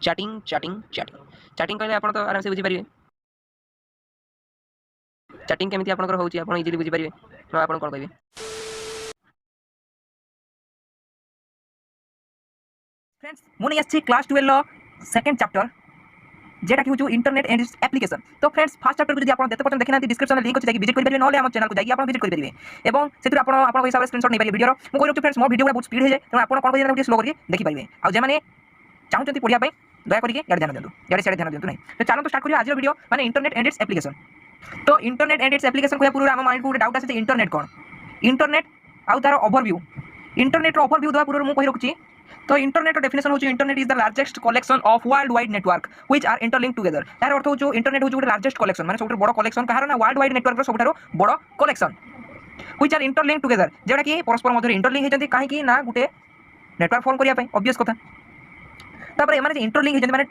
Chatting chatting chatting chatting कहले आप तो आराम से बुझीपारे चैटिंग केमी आपंकर हो इजिली बुझीपारे आप कौन कहे फ्रेंड्स मुझे आसी क्लास 12 सेकंड चैप्टर जेटा कि हूँ इंटरनेट एंड इट्स एप्लिकेशन। तो फ्रेंड्स फास्ट चैप्टर को आप देखते देखना डिस्क्रिप्शन में लिंक अच्छे विजिट करेंगे ना आम चैनल को जाइए आप विजिट करेंगे और से हिसाब से स्क्रीनशॉट नहीं पारे वीडियो मुझे कहूँ फ्रेंड्स मो वीडियो बहुत स्पीड हो जाए तेनाली आप कौन करेंगे स्लो करके देखिपारे आने चाहते पढ़ाई दयाकोरी इे ध्यान दिखाँ इे सियाड़े ध्यान दिखाँ नहीं तो चलो तो स्टार्ट करिए आज वीडियो माने इंटरनेट एंड इट्स एप्लिकेशन। तो इंटरनेट एंड इट्स एप्लिकेशन कहवा पूर्व आम माइंड को डाउट आसे इंटरनेट कौन इंटरनेट आउ तार ओवरव्यू इंटरनेट ओवरव्यू देवा पूर्व मुझे रखुच्छी। तो इंटरनेट डेफिनेशन होची internet is the largest collection of world wide network which are interlinked together. यार अर्थ होची इंटरनेट होची लार्जेस्ट कलेक्शन माने सबसे बड़ कलेक्शन कहार ना वर्ल्ड वाइड नेटवर्क सबसे बड़ collection which are interlinked together जेटा कि परस्पर मध्य इंटरलिंक होती कहीं ना गोटे नेटवर्क फॉर्म करने ऑब्वियस कथा। तापर एमाने इंटरलिंक होती माने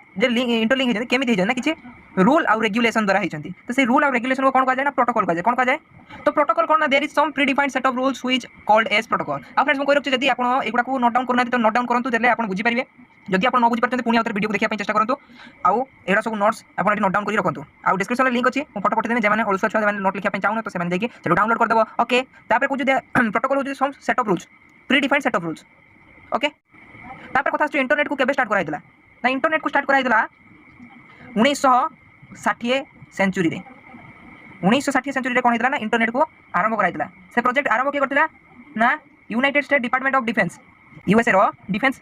इंटरलिंक होती केमी होती ना किसी रूल आउ रेगुलेशन द्वारा होती तो से रूल आउ रेगुलेशन को कौन कहा जाए ना प्रोटोकॉल कहा जाए कौन कहा जाए तो प्रोटोकॉल कौन ना there is some predefined set of rules which called as protocol. आ फ्रेंड्स मैं रखी जब आप एगुड़ा को नोट डाउन करना तो नोट डाउन करूँ देले आप बुझी पारे जदि आप न बुझी पार्टी पुणी आउे वीडियो को देखा चेष्टा करूँ आउ एरा सब नोट्स आप नोट डाउन कर रखु आउ डिस्क्रिप्शन में लिंक अच्छी मुझे फटो पठेदेवी जैसे अलसा छुआ नोट लिखा चाहूँ तो से डाउनलोड करदेव ओके। कुछ प्रोटोकॉल हो some set of rules predefined set of rules okay. कथा इंटरनेट को केबे स्टार्ट कराइला ना इंटरनेट को स्टार्ट कराइला 1960 सेंचुरी रे 1960 सेंचुरी रे कौन होता ना इंटरनेट को आरंभ कराइला से प्रोजेक्ट आरंभ किए करथिला ना United States Department of Defense USA रो डिफेंस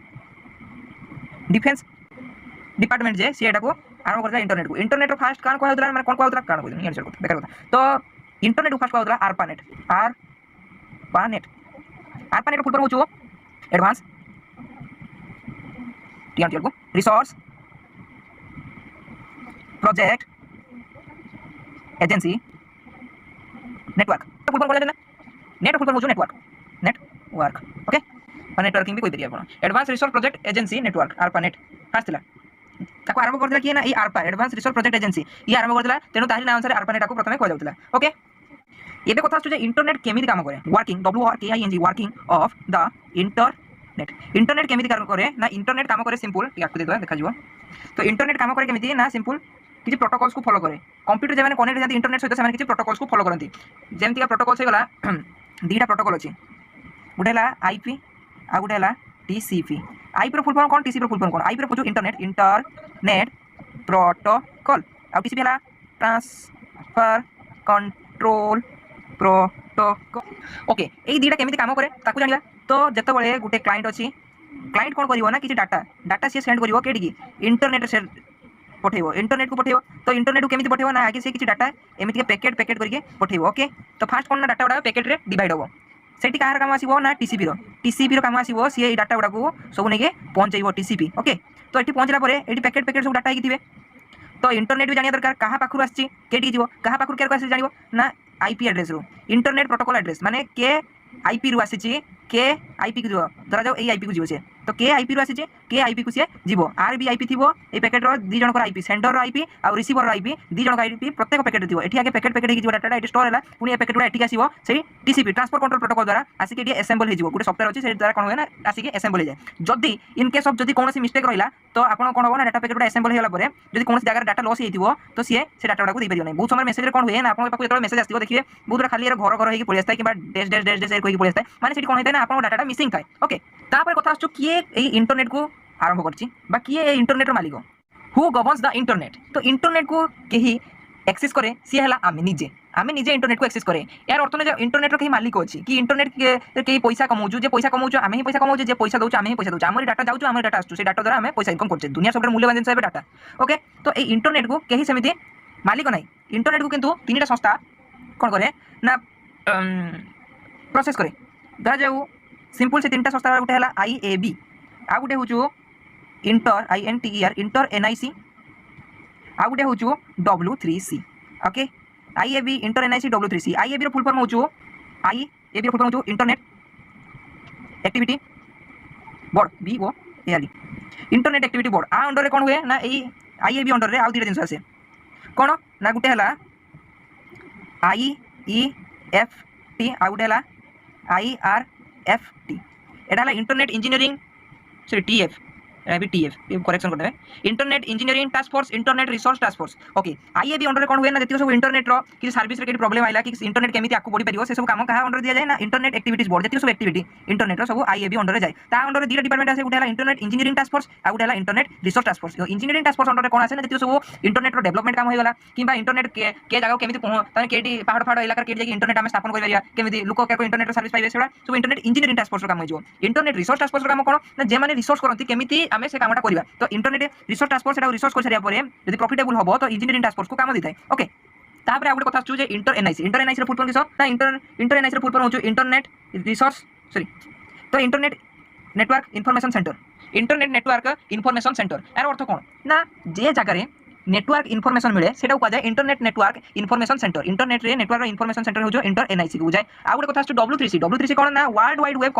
डिपार्टमेंट जे सी एटा को आरंभ करथिला इंटरनेट रो फास्ट कान कहउतला माने कोन कहउतला कान कहउतला आंसर करता बेकार कथा। तो इंटरनेट को फास्ट कहउतला आरपानेट रो फुल फॉर्म होचो एडवांस टीएनटी को रिसोर्स प्रोजेक्ट एजेंसी नेटवर्क तो फुल फॉर्म बोला ना नेट फुल फॉर्म हो नेटवर्क ओके और नेटवर्किंग भी कोई तरीका कोन advance resource project agency network ARPANET first थिला ताको आरंभ करदिला कि ना ई ARPA advance resource project agency ई आरंभ करदिला तेनु ताहि नाम अनुसार आरपानेट को प्रथमे कहै जाउतला ओके। एबे कथा आछो जे इंटरनेट केमिति काम करे working W R K I N G working of the internet केमिति काम करे ना इंटरनेट काम करे सिंपल याकु देखा जिवो। तो इंटरनेट काम करे केमिति ना सिंपल किसी प्रोटोकॉल्स को फॉलो करे कंप्यूटर जे माने कनेक्ट जाती इंटरनेट सहित से किसी प्रोटोकॉल्स को फॉलो करती जेमती प्रोटोकॉल्स गला दीटा प्रोटोकॉल अच्छी गोटे है आईपी आ गोटे है टीसीपी। आईपी रो फुल फॉर्म कौन टीसीपी रो फुल फॉर्म कौन आईपी रो फुल इंटरनेट प्रोटोकॉल आ टीसीपी है ट्रांसफर कंट्रोल प्रोटोकॉल ओके। यही दीटा केमिति काम करे ताकू जानिबा। तो जते बळे गोटे क्लाइंट अच्छी क्लाइंट कौन करिवो ना किसी डाटा सी सेंड करिवो केडी इंटरनेट से पठेबो इंटरनेट को पठेबो। तो इंटरनेट को केमिति पठेबो ना आगे से किसी डाटा एमिति पैकेट करके पठेबो ओके। तो फास्ट कौन ना डाटा गुड़ा पैकेट रे डिवाइड होबो सेठी कार काम आसीबो ना टीसीपी रो काम आसीबो सी डाटा गुड़ा को सब नेके पहुंचेबो टीसीपी ओके। तो एठी पहुंचला परे एठी पैकेट सब डाटा हिथिबे। तो इंटरनेट भी जानिया दरकार कहा पाखरु आछि केडी जीवो कहा पाखरु केर को आछि जानिबो ना आईपी एड्रेस रो इंटरनेट प्रोटोकॉल एड्रेस माने के आईपी रू आछि के आईपी को धरा जाओ ए आईपी को जीवो से तो के आईपी रू आछि के आईपी को से जीवो आर बी आईपी थिबो ए पैकेट रो दी जण को आईपी सेंडर रो आईपी आ रिसीवर रो आईपी दी जण को आईपी प्रत्येक पैकेट थिबो एठी आगे पैकेट हे जीवो डाटा एठी स्टोर हैला पुनी ए पैकेट गुडा एठी आसीबो सेही टीसीपी ट्रांसफर कंट्रोल प्रोटोकॉल द्वारा आसी एठी असेंबल हे जीवो गुटे सॉफ्टवेयर अछि से द्वारा कोन होय ना आसी के असेंबल हे जाय। जदी इन केस ऑफ जदी कोनोसी मिस्टेक रहिला तो आपण कोन हो ना डाटा पैकेट गुडा असेंबल हेला परे जदी कोनोसी जगह डाटा लॉस हेतिबो तो से डाटा गुडा को दे परियो नै। बहुत समय मेसेज रे कोन होय ना आपण पाखु एतो मेसेज आसीबो देखिबे बहुत खाली रे घर घर हेकी पळि आस्ताय किबा डैश डैश डैश डैश कोइ पळि आस्ताय माने सेठी कोन होय ना आपण डाटा मिसिंग थाय ओके। तापर कथा आछो किए ए इंटरनेट को आरंभ करछि बा किए ए इंटरनेट रो मालिक हु गवर्नस द इंटरनेट। तो इंटरनेट को केही एक्सेस करे सी हला आमे निजे इंटरनेट को एक्सेस करे यार अर्थ ने इंटरनेट रो केही मालिक अछि कि इंटरनेट के केही पैसा कमाउछु जे पैसा कमाउछु आमे ही पैसा कमाउछु जे पैसा दउछु आमे ही पैसा दउछु हमर डाटा जाउछु हमर डाटा आछु से डाटा द्वारा आमे पैसा इनकम करछे दुनिया सबरे मूल्यवान जिंस है डाटा ओके। तो ए इंटरनेट को केही समिति मालिक नै इंटरनेट को किंतु तीनटा संस्था कोन करे ना प्रोसेस करे धरा जाऊ सिंपल से तीनटा संस्था गोटे है आईएबी आ गोटे हूँ इंटर INTER इंटर NIC आ गोटे हूँ W3C okay. IAB inter NIC W3C IAB रो फुल फॉर्म हूँ आईएबी रो फुल फॉर्म हूँ internet activity board BOARD internet activity board आ अंडर रे कोन हुए ना एई आईएबी अंडर रे आ दीटा जिंस आसे कोन ना गोटे है IEFT आ गोटे है IRFT एटा है इंटरनेट इंजीनियरिंग सॉरी TF भी टीएफ करेक्शन कर देबे internet engineering task force internet resource task force okay IAB under कोन हुए ना जति सब इंटरनेट रो कि सर्विस रे केटी प्रॉब्लम आइला कि इंटरनेट केमिति आकु बढी परियो से सब काम कहा अंडर दिया जाय ना इंटरनेट एक्टिविटीज बोर्ड जति सब एक्टिविटी इंटरनेट रो सब आईएबी अंडर रे जाय ता अंडर दीटा डिपार्टमेंट आसे गुटेला इंटरनेट इंजीनियरिंग टास्क फोर्स आ गुटेला internet resource task force engineering task force under कोन आसे ना जति सब इंटरनेट रो डेवलपमेंट काम होय गला किबा इंटरनेट के जगह केमिति तने केटी पहाड़ पहाड़ इलाका केटी जाय इंटरनेट हम स्थापन करिया केमिति लोक के इंटरनेट रो सर्विस पाइबे सेडा सब इंटरनेट इंजीनियरिंग टास्क फोर्स रो काम होय जो इंटरनेट रिसोर्स टास्क फोर्स रो काम कोन ना जे माने रिसोर्स करंती केमिति आमे से कामटा करिवा तो इंटरनेट रिसोर्स टास्क फोर्स सेटा रिसोर्स कर सारिया परे यदि प्रॉफिटेबल हबो तो इंजीनियरिंग टास्क फोर्स को काम दिथाय ओके तापरे आ गुटे कथा जे इंटर एनआईसी रो फुल फॉर्म किसो ना इंटर एनआईसी रो फुल फॉर्म होचो इंटरनेट रिसोर्स सॉरी तो internet network information center internet network information center यार अर्थ कोन ना जे जगह रे नेटवर्क इन्फॉर्मेशन मिले सेटा को जाय internet network information center internet रे नेटवर्क इन्फॉर्मेशन सेंटर हो जो इंटर एनआईसी को जाय आ गुटे कथा W3C कोन ना वर्ल्ड वाइड वेब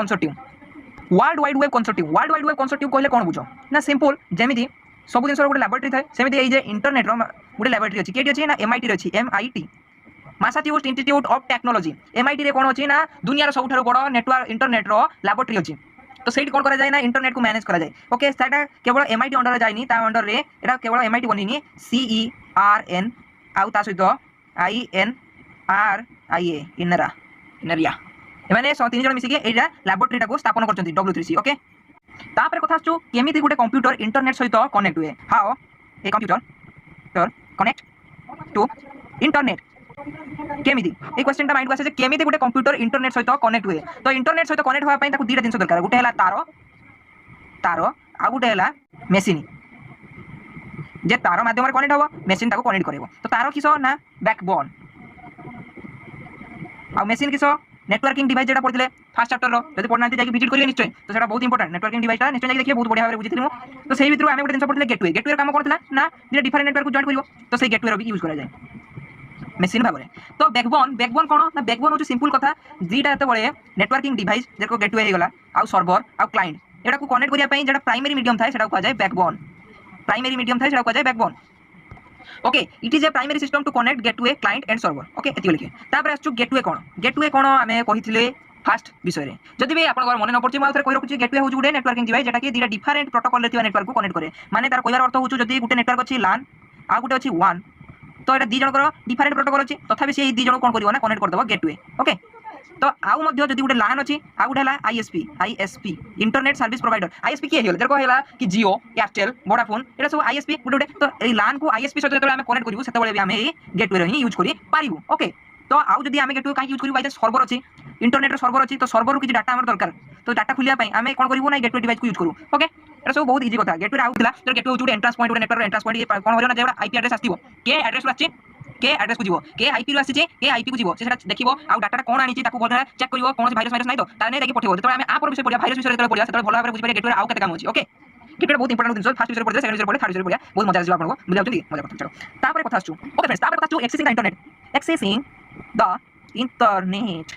कंसोर्टियम कहले कोन बुझो ना सिंपल जेमिति सब दिन गोटे लैबोरेटरी थाए सेमिति ए जे इंटरनेट रो गोटे लैबोरेटरी अछि केटी अछि ना एमआईटी रे अछि MIT Massachusetts institute of technology MIT रे कोन अछि ना दुनिया रो सबठारो बड़ नेटवर्क इंटरनेट रो लैबोरेटरी अछि तो सेठी कोन करा जाय ना इंटरनेट को मैनेज करा जाय ओके सेटा केवल एमआईटी अंडर रे जायनी ता अंडर रे एटा केवल एमआईटी बनिनी CERN आउ ता सहित INRIA इनरिया एमाने तीन जन मिसिके एटा लैबोरेटरी टाको स्थापन करचंती W3C ओके तापर कथा आछु केमिति गुटे कंप्यूटर इंटरनेट सहित कनेक्ट हुए how a computer connect to internet केमिति ए क्वेश्चन ता माइंड को आसे जे केमिति गुटे कंप्यूटर इंटरनेट सहित कनेक्ट हुए तो इंटरनेट सहित कनेक्ट होआ पई ताको दीटा जिंस दरकार गुटे हला तारो आ गुटे हला मेसिन जे तारो माध्यम रे कनेक्ट होबो मेसिन ताको कनेक्ट करबो तो तारो किसो ना बैकबोन आ मेसिन किसो नेटवर्किंग डिवाइस जेटा पढ़िले फर्स्ट चैप्टर रो जदि पढ़नांती जाके विजिट करिए निश्चय तो सेटा बहुत इंपोर्टेंट नेटवर्किंग डिवाइस ता निश्चय जाके देखिए बहुत बढ़िया भाबरे बुझिथिलु तो सेही भितरु आमे गोटे जिंस पढ़िले गेटवे काम करथिला ना जे डिफरेंट नेटवर्क को जॉइन करिवो तो सेही गेटवे रो भी यूज करा जाय मेसिन भाबरे तो बैकबोन कोन ना बैकबोन हो सिंपल कथा जीटा एते बळे नेटवर्किंग डिवाइस जेको गेटवे हे गला आ सर्वर आ क्लाइंट एटा को कनेक्ट करिया पई जेटा प्राइमरी मीडियम थाए सेटा को जाय बैकबोन प्राइमरी मीडियम थाए सेटा को जाय backbone okay it is a primary system to connect gateway client and server okay एति लिखे तापर आछु गेटवे कोन आमे कहिथिले फास्ट विषय रे जदि भी आपन मन न पड़छि माउथरे कहि रखुछि गेटवे हो गुटे नेटवर्किंग डिवाइस जेटा कि दीटा डिफरेंट प्रोटोकॉल रे थिबा नेटवर्क को कनेक्ट करे माने तार कहर अर्थ होछु जदि गुटे नेटवर्क अछि LAN आ गुटे अछि WAN तो एटा दी जनकर डिफरेंट प्रोटोकॉल अछि तथापि से दी जन कोन करिवो ना कनेक्ट कर देबो गेटवे ओके तो आउ मध्ये जदि गुटे LAN अछि आ गुटे हला ISP internet service provider ISP के हेला देखो हेला कि जियो एयरटेल वोडाफोन एटा सब ISP गुटे तो ए LAN को ISP सहित जतले हम कनेक्ट करिवो सेतबेले भी हम ए गेटवे रे ही यूज करि पारिबो ओके तो आउ जदि आमे गेटवे काई यूज करिवो बाय सर्वर अछि इंटरनेट रो सर्वर अछि तो सर्वर रो कि डाटा हमर दरकार तो डाटा खुलिया पई आमे कोन करिवो ना गेटवे डिवाइस को यूज करू ओके एटा सब बहुत इजी कथा गेटवे आउतला तो गेटवे होउछ एंट्रेंस पॉइंट गुटे नेटवर्क एंट्रेंस पॉइंट कोन होरियो ना जेबा आईपी एड्रेस आस्तिबो के एड्रेस रो आछि के एड्रेस को जीवो के आईपी रो आछि के आईपी को जीवो सेटा देखिबो आ डाटा कोन आनिछि ताको बोलना चेक करिवो कोन वायरस नै तो ताने देखि पठेबो तो आमे आ पर विषय पढिया वायरस विषय पढिया सेटा भलो भाबरे बुझि पारे गेटवे आउ केते काम होछि ओके गेटवे बहुत इंपोर्टेंट जिंस फर्स्ट विषय पढिया सेकंड विषय पढिया थर्ड विषय पढिया बहुत मजा आसी आपनको बुझा जल्दी मजा करत चलो तापर कथा आछु ओके फ्रेंड्स तापर कथा आछु एक्सेसिंग द इंटरनेट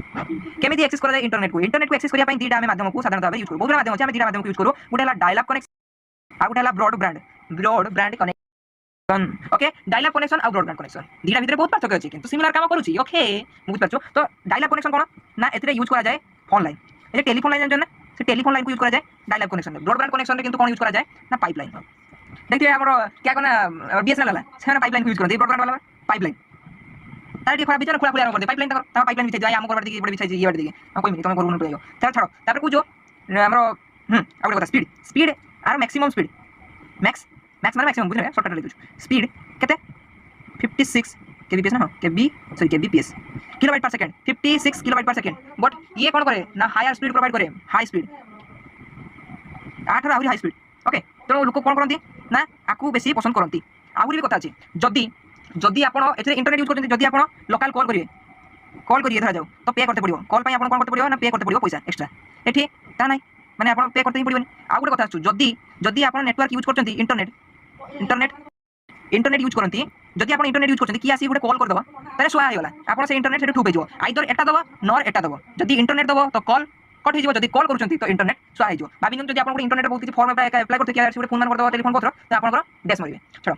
केमिति एक्सेस करा जाय इंटरनेट को एक्सेस करिया पई दीटा आमे माध्यम को साधारणतः भाबरे यूज करू बहुत माध्यम अछि आमे दीटा माध्यम को यूज करू गुटे हला डायल अप कनेक्शन आ गुटे हला broadband connection okay dial up connection आ ब्रॉडबैंड कनेक्शन दीटा भितरे बहुत पार्थक्य अछि किंतु सिमिलर काम करूछि ओके बुझ पाछो तो डायल अप कनेक्शन कोन ना एतरे यूज करा जाय फोन लाइन ए टेलीफोन लाइन जन से टेलीफोन लाइन को यूज करा जाय dial up connection broadband connection रे किंतु कोन यूज करा जाय ना पाइपलाइन देखिए हमरो क्या कोना बीएसएनएल वाला से ना पाइपलाइन यूज करते ब्रॉडबैंड वाला पाइपलाइन तार डी खराब बिचार खुला खुला कर दे पाइपलाइन ता पाइपलाइन बिछे जाय हम कर बाटे बड़े बिछे ये बाटे दिगे कोई नहीं तुम करू न पड़ियो चल छाड़ो तापर को जो हमरो आउट कथा स्पीड आर मैक्सिमम स्पीड मैक्स माने मैक्सिमम बुझले शॉर्टकट ले दू स्पीड केते 56 kbps ना kbps kilobyte per second 56 kilobyte per second but ये कोन करे ना हायर स्पीड प्रोवाइड करे हाई स्पीड 8 रा हाई स्पीड ओके तो लोक कोन करंती ना आकू बेसी पसंद करंती आउरी भी कथा अछि जदी आपण एथे इंटरनेट यूज करते जदी आपण लोकल कॉल करिए धरा जाऊ तो पे करते पड़ियो कॉल पई आपण कोन करते पड़ियो ना पे करते पड़ियो पैसा एक्स्ट्रा एठी ता नै माने आपण पे करते ही पड़ियोनी आ गुटे कथा छु जदी आपण नेटवर्क यूज करचंती इंटरनेट यूज करंती जदी आपण इंटरनेट यूज करचंती की आसी गुटे कॉल कर दबा तारे सुआ हे गला आपण से इंटरनेट सेठी ठुप हे जो आइदर एटा दबा नॉर एटा दबा जदी इंटरनेट दबो तो कॉल कट हे जो जदी कॉल करचंती तो इंटरनेट सुआ हे जो भाबिन जदी आपण गुटे इंटरनेट बहुत किछि फॉर्म अप्लाई करते कि गुटे फोन नंबर दबा टेलीफोन पत्र तो आपण डैश मारिबे चलो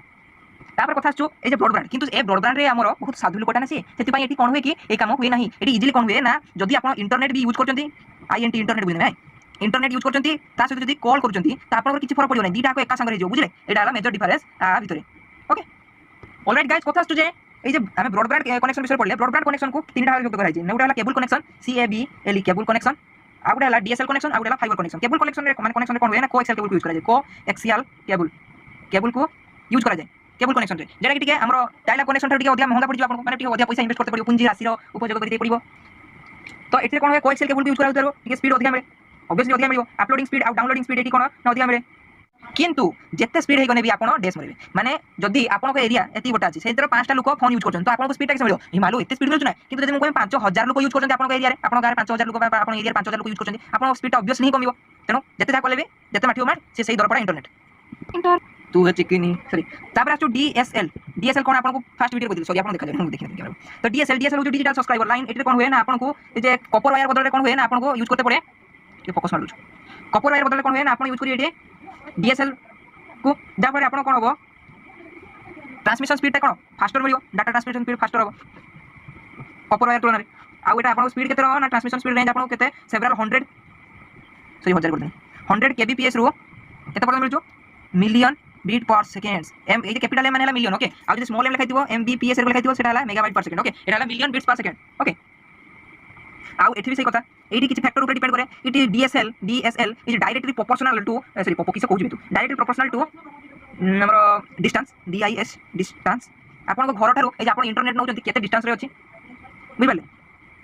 तापर कथा छु ए जे ब्रॉडबैंड किंतु ए ब्रॉडबैंड रे हमरो बहुत साधु लोकटा ना से सेति पई एठी कोन होय कि ए काम होय नाही एठी इजीली कोन होय ना जदी आपण इंटरनेट भी यूज करचंती आईएनटी इंटरनेट बुझने इंटरनेट यूज करछंती ता सहित जदी कॉल करछंती ता आपन किछि फरक पड़ियो नै दीटा को एका संग रे जो बुझले एटा हला मेजर डिफरेंस आ भितरे ओके ऑलराइट गाइस कथा आस्तु जे এই যে আমি ব্রডব্যান্ড কনেকশন বিষয় পড়লে ব্রডব্যান্ড কনেকশন কু তিনটা ভাগে বিভক্ত করা হয়েছে নেউটা হলা কেবল কনেকশন CABLE কেবল কনেকশন আর গোটা হলা DSL কনেকশন আর গোটা হলা ফাইবার কনেকশন কেবল কনেকশন রে মানে কনেকশন রে কোন হয় না কোএক্সিয়াল কেবল ইউজ করা যায় কোএক্সিয়াল কেবল কেবল কু ইউজ করা যায় কেবল কনেকশন রে যেটা কি টিকে हमरो ডায়ালগ কনেকশন ঠারে টিকে अधिक महंगा पड़ आपको माने टिके अधिक पैसा इन्वेस्ट करते पड़ियो पूंजी राशि रो उपयोग करते पड़ियो तो एथे कोन है कोएक्सियल केबल यूज करा होतरो टिके स्पीड अधिक मिले ऑब्वियसली अधिक मिलियो अपलोडिंग स्पीड और डाउनलोडिंग स्पीड एटी कोन ना अधिक मिले किंतु जेते स्पीड हे गने भी आपण डेस मरिबे माने जदी आपण को एरिया एती गोटा अछि सेतिर पांचटा लोक फोन यूज करछन तो आपण को स्पीड टैक्स मिलियो हिमालय एते स्पीड मिलछु ना किंतु जदी म 5000 लोक यूज करछन आपण को एरिया रे आपण गारे 5000 लोक आपण एरिया रे 5000 लोक यूज करछन आपण स्पीड ऑब्वियसली कमिबो तेनो जेते जा कोले भी जेते माठियो मार से सही दर पड़ा इंटरनेट इंटर तू है चिकनी सॉरी तापर आछो DSL कोन आपण को फास्ट वीडियो को सॉरी आपण देखा जाय देखि तो DSL हो डिजिटल सब्सक्राइबर लाइन एटे कोन होय ना आपण को जे कॉपर वायर बदले कोन होय ना आपण को यूज करते पड़े ये फोकस मार दछु कॉपर वायर बदले कोन होय ना आपण यूज करी एटे DSL को जापर आपण कोन होबो ट्रांसमिशन स्पीड कोन फास्टर मिलियो डाटा ट्रांसमिशन स्पीड फास्टर होबो कॉपर वायर तुलना रे आ एटा आपण स्पीड केते रहो ना ट्रांसमिशन स्पीड रेंज आपण केते सेवरल 100 सॉरी 1000 कर दे 100 kbps रो केते पड़न मिलजो million bit per seconds M ए कैपिटल एम हला मिलियन ओके आ जे स्मॉल एम लिखाइतिबो mbps रे लिखाइतिबो सेटा हला मेगाबाइट पर सेकंड ओके एटा हला मिलियन बीट्स पर सेकंड ओके आ एठी भी सही कथा एठी किछि फैक्टर ऊपर डिपेंड करे it DSL is directly proportional to sorry पोपो किसे कहू तू डायरेक्टली प्रोपोर्शनल टू हमर डिस्टेंस DIS डिस्टेंस आपन को घर थारु ए जे आपन इंटरनेट नउचंती केते डिस्टेंस रे अछि बुझि पाले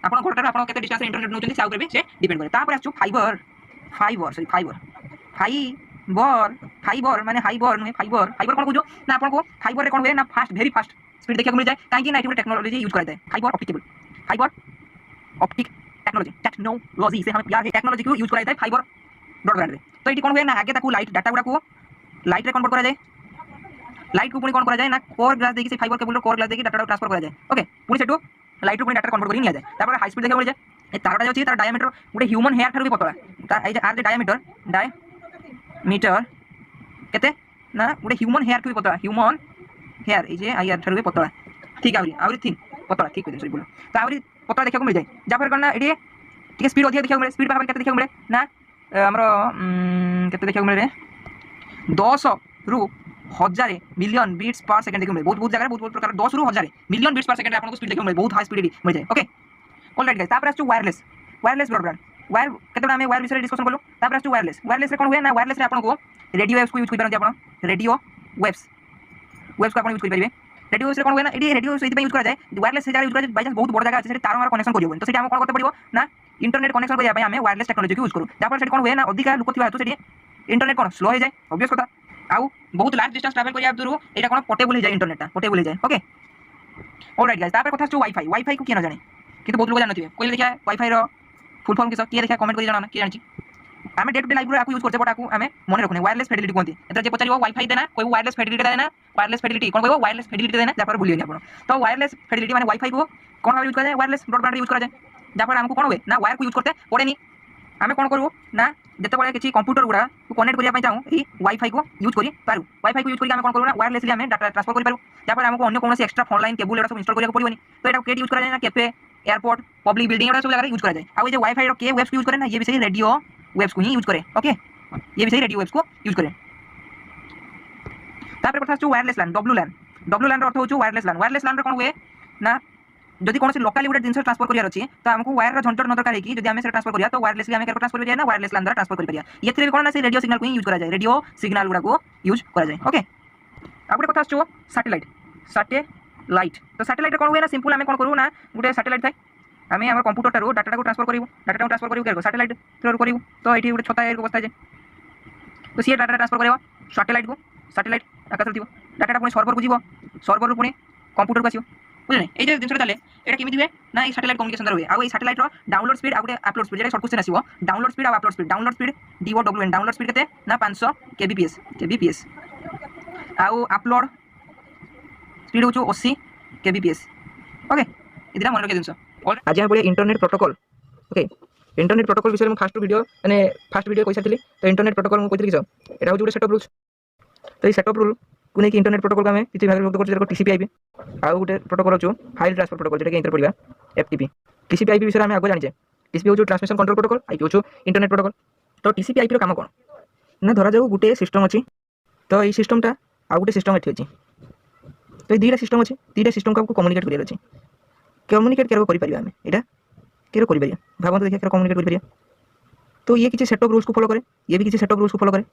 आपन घर थारु आपन केते डिस्टेंस रे इंटरनेट नउचंती से ऊपर भी से डिपेंड करे तापर आछु फाइबर माने हाइबर नुहे फाइबर कोन बुझो ना आपन को फाइबर रे कोन होय ना फास्ट वेरी फास्ट स्पीड देखिया मिल जाय काहे कि ना एठी टेक्नोलॉजी यूज करते हैं फाइबर ऑप्टिक टेक्नोलॉजी से हम प्यार है टेक्नोलॉजी को यूज कराइते फाइबर ब्रॉडबैंड रे तो एठी कोन होय ना आगे ताकू लाइट डाटा गुडा को लाइट रे कन्वर्ट करा जाय लाइट को पुनी कोन करा जाय ना कोर ग्लास देखि से फाइबर केबल रो कोर ग्लास देखि डाटा ट्रांसफर करा जाय ओके पुनी सेटू लाइट रो पुनी डाटा कन्वर्ट करि निया जाय तापर हाई स्पीड देखिया मिल जाय ए तारटा जे अछि तार डायमीटर गुडे ह्यूमन हेयर थारु भी पतला ता ए जे आर जे डायमीटर केते ना गुडे ह्यूमन हेयर थारु भी पतला ह्यूमन हेयर ए जे आईआर थारु भी पतला ठीक आउरी थिन पतला ठीक सॉरी बोल ता आउरी पतला देखिया मिल जाय जाफर करना एडी ठीक स्पीड अधिक देखिया मिले स्पीड पाबा केते देखिया मिले ना हमरो केते देखिया मिले 10 रु 1000 मिलियन बीट्स पर सेकंड देखिया मिले बहुत जगह बहुत प्रकार 10 रु 1000 मिलियन बीट्स पर सेकंड आपन को स्पीड देखिया मिले बहुत हाई स्पीड मिल जाय ओके ऑलराइट गाइस तापर आछु वायरलेस ब्रॉडबैंड वायर केतोडा हमें वायर विषय डिस्कशन करलो तापर आछु वायरलेस रे कोन होय ना वायरलेस रे आपन को रेडियो वेव्स को यूज कर पारंती आपन रेडियो वेव्स को आपन यूज कर परिबे रेडियो वेव्स रे कोन होय ना एडी रेडियो वेव्स यूज करा जाय वायरलेस से यूज करा जाय बाय चांस बहुत बड़ जगह আছে तार मार कनेक्शन करियो तो सेटा हम कोन करते पड़िबो ना इंटरनेट कनेक्शन करिया पय हमें वायरलेस टेक्नोलॉजी को यूज करू जापर सेट कोन होय ना अधिका लोक थिबा हेतु सेटी इंटरनेट कोन स्लो हो जाय ऑब्वियस कथा आउ बहुत लार्ज डिस्टेंस ट्रैवल करिया दुरु एटा कोन पोर्टेबल हो जाय इंटरनेट पोर्टेबल हो जाय ओके ऑलराइट गाइस तापर कथा छु वाईफाई को के न जाने किंतु बहुत लोग जानथिबे कोइ देखिया वाईफाई रो फुल फॉर्म किस के देखिया कमेंट करि जाना के जानछि आमे डे टू डे लाइफ रो आकु यूज करते बट आकु आमे मने रखने वायरलेस फिडेलिटी कोंती एतर जे पचारियो वाईफाई देना कोइ वायरलेस फिडेलिटी देना वायरलेस फिडेलिटी कोन कहबो वायरलेस फिडेलिटी देना जापर भूलियो आपण तो वायरलेस फिडेलिटी माने वाईफाई को कोन यूज करा जाय वायरलेस ब्रॉडबैंड यूज करा जाय जापर हमको कोन होय ना वायर को यूज करते पड़ेनी आमे कोन करू ना जते बळे किछि कंप्यूटर गुडा को कनेक्ट करिया पय चाहू ई वाईफाई को यूज करी पारू वाईफाई को यूज करी आमे कोन करू ना वायरलेसली आमे डाटा ट्रांसफर करि पारू जापर हमको अन्य कोनोसी एक्स्ट्रा फोन लाइन केबल एटा सब इंस्टॉल करिया पड़िबनी तो एटा केट यूज करा जाय ना कैफे एयरपोर्ट पब्लिक बिल्डिंग एटा सब जगह यूज करा जाय आ जे वाईफाई रो के वेव्स को यूज करे ना ये भी सही रेडियो वेव्स को ही यूज करे ओके ये भी सही रेडियो वेव्स को यूज करे तापर कथा छु वायरलेस लैन डब्ल्यू लैन रो अर्थ होछु वायरलेस लैन रे कोन हुए ना जदि कोनोसी लोकली गुडे जिंस ट्रांसफर करिया अछि तो हमको वायर रो झंझट न दरकार है कि जदि हमें से ट्रांसफर करिया तो वायरलेसली हमें ट्रांसफर करिया ना वायरलेस लैन द्वारा ट्रांसफर करि परिया एथरे भी कोन ना से रेडियो सिग्नल को ही यूज करा जाय रेडियो सिग्नल गुडा को यूज करा जाय ओके आ गुडे कथा छु सैटेलाइट तो सैटेलाइट कोन हुए ना सिंपल हमें कोन करू ना गुडे सैटेलाइट थाय हमें हमर कंप्यूटर टारू डाटा को ट्रांसफर करिवो केरको सैटेलाइट थ्रू करिवो तो एठी गुडे छता एरको बस्ता जाय तो सी डाटा ट्रांसफर करिवो सैटेलाइट आकाश थिबो डाटा पुनी सर्वर को जीवो सर्वर रु पुनी कंप्यूटर को आसीबो बुझले ए जे जिंसटा चले एटा केमिति हुए ना ए सैटेलाइट कम्युनिकेशन दर हुए आ ए सैटेलाइट रो डाउनलोड स्पीड आ गुटे अपलोड स्पीड जेटा शॉर्ट क्वेश्चन आसीबो download speed download speed DOWN download speed केते ना 500 kbps आ अपलोड स्पीड होचो 80 kbps ओके इदिरा मन रखे जिंस आज हम पड़े internet protocol okay internet protocol विषय में फास्ट वीडियो कहि सारथिली तो इंटरनेट प्रोटोकॉल को कहितली किछ एटा होचो सेटअप रूल्स तो ये सेटअप रूल को नहीं इंटरनेट प्रोटोकॉल का हमें किसी भाग विभक्त करछे TCP IP आ गोटे प्रोटोकॉल होचो फाइल ट्रांसफर प्रोटोकॉल जेटा के इंटर पड़िबा FTP TCP IP विषय में आगो जानि जे TCP होचो ट्रांसमिशन कंट्रोल प्रोटोकॉल IP होचो इंटरनेट प्रोटोकॉल तो टीसीपी आईपी काम कौन ना धरा जाऊ गोटे सिस्टम अच्छी तो ये सिस्टमटा आउ गोटे सिस्टम ये अच्छी तो ये दुईटा सिस्टम अच्छे दुईटा सिस्टम को कम्युनिकेट करार अच्छे कम्युनिकेट क्या करें आम यहाँ क्या कर भावत देखिए क्या कम्युनिकेट कर तो ये किसी सेट ऑफ रूल्स को फॉलो करे ये भी किसी सेट ऑफ रूल्स को फॉलो करे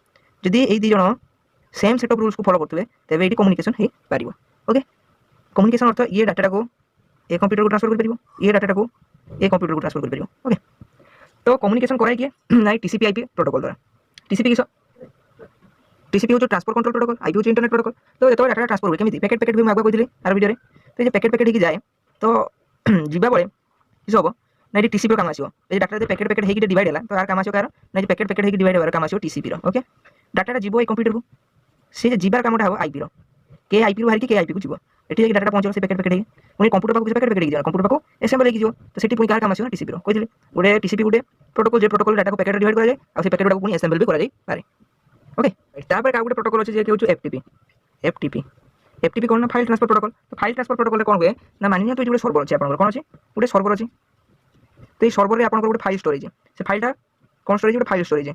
जदि ये दी जन सेम सेट ऑफ रूल्स को फॉलो करते तेज ये कम्युनिकेशन हो पार ओके कम्युनिकेशन अर्थ ये डाटा को ए कंप्यूटर को ट्रांसफर कर ये डाटा को ए कंप्यूटर को ट्रांसफर कर ओके तो कम्युनिकेशन कराए किए ना टीसीपी आईपी प्रोटोकॉल द्वारा टीसीपी किस टीसीपी हो ट्रांसफर कंट्रोल प्रोटोकॉल आईपी हो इंटरनेट प्रोटोकॉल तो जो डाटा ट्रांसफर हुए केमी पैकेट भी मुझे कहती आर वीडियो तो ये पैकेट ही जाए तो जीवा बेले किस हम ना ये टीसीपी काम आसो ये डाटा पैकेट होकर डिवाइड है तो यार काम आसो कार ना पैकेट होकर डिवाइड होगा काम आसो टीसीपी ओके डाटा जीव कंप्यूटर को सी जीवार कामटा हम आईपी के आईपी बाहर के आईपी को जीव ये डाटा पहुँचे से पैकेट पुणी कंप्यूटर पाक पैकेट कंप्यूटर पाक एसेम्बल हो तो से पुणी कार काम आसो टीसीपी कहते गोटे टीसीपी गोटे प्रोटोकॉल जो प्रोटोकॉल डाटा को पैकेट डिवाइड कराए और पैकेट गुड़ा एसेम्बल भी कराई पारे ओके तापर का गोटे प्रोटोकॉल अच्छे जो एफटीपी एफटीपी एफटीपी कौन ना फाइल ट्रांसफर प्रोटोकॉल तो फाइल ट्रांसफर प्रोटोकॉल कौन हुए ना मानि तो ये गोटे सर्वर अच्छे आप कौन अच्छे गोटे सर्वर अच्छे तो ये सर्वर में आप गोटे फाइल स्टोरेज से फाइलटा कौन स्टोरेज गोटे फाइल स्टोरेज